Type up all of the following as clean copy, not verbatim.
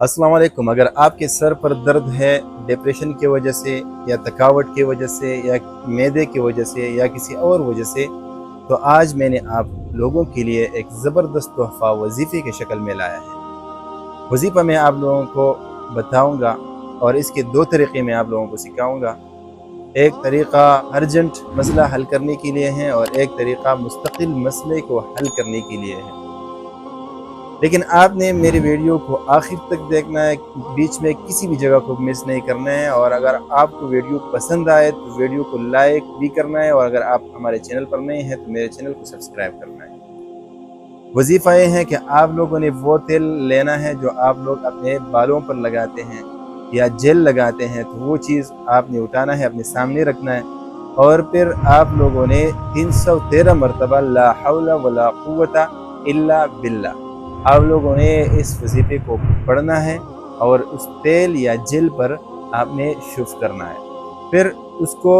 अस्सलाम वालेकुम। अगर आपके सर पर दर्द है डिप्रेशन की वजह से या थकावट की वजह से या मैदे की वजह से या किसी और वजह से, तो आज मैंने आप लोगों के लिए एक ज़बरदस्त तोहफ़ा वजीफ़े की शक्ल में लाया है। वजीफ़ा मैं आप लोगों को बताऊंगा और इसके दो तरीक़े मैं आप लोगों को सिखाऊंगा। एक तरीक़ा अर्जेंट मसला हल करने के लिए है और एक तरीक़ा मुस्तकिल मसले को हल करने के लिए है। लेकिन आपने मेरी वीडियो को आखिर तक देखना है, बीच में किसी भी जगह को मिस नहीं करना है। और अगर आपको वीडियो पसंद आए तो वीडियो को लाइक भी करना है, और अगर आप हमारे चैनल पर नए हैं तो मेरे चैनल को सब्सक्राइब करना है। वजीफ़ा ये है कि आप लोगों ने वो तेल लेना है जो आप लोग अपने बालों पर लगाते हैं या जेल लगाते हैं, तो वो चीज़ आपने उठाना है, अपने सामने रखना है। और फिर आप लोगों ने 313 मरतबा ला हौला वला कुव्वता इल्ला बिल्लाह आप लोगों ने इस वजीफे को पढ़ना है और उस तेल या जेल पर आपने शुफ करना है। फिर उसको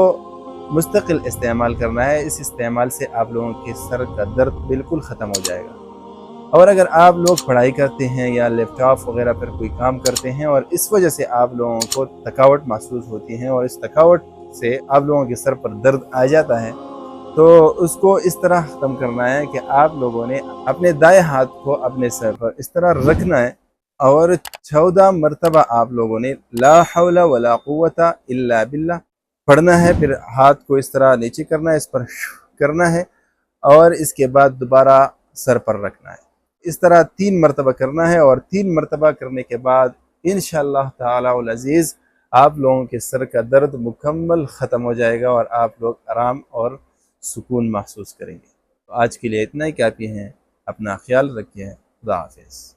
मुस्तकिल इस्तेमाल करना है। इस इस्तेमाल से आप लोगों के सर का दर्द बिल्कुल ख़त्म हो जाएगा। और अगर आप लोग पढ़ाई करते हैं या लैपटॉप वगैरह पर कोई काम करते हैं और इस वजह से आप लोगों को थकावट महसूस होती है और इस थकावट से आप लोगों के सर पर दर्द आ जाता है, तो उसको इस तरह ख़त्म करना है कि आप लोगों ने अपने दाएं हाथ को अपने सर पर इस तरह रखना है और 14 मरतबा आप लोगों ने ला हौला वला कुव्वता इल्ला बिल्लाह पढ़ना है। फिर हाथ को इस तरह नीचे करना है, इस पर करना है और इसके बाद दोबारा सर पर रखना है। इस तरह 3 मरतबा करना है और 3 मरतबा करने के बाद इंशाअल्लाह ताला अल अज़ीज़ आप लोगों के सर का दर्द मुकम्मल ख़त्म हो जाएगा और आप लोग आराम और सुकून महसूस करेंगे। तो आज के लिए इतना ही काफ़ी है। अपना ख्याल रखिए। खुदा हाफिज़।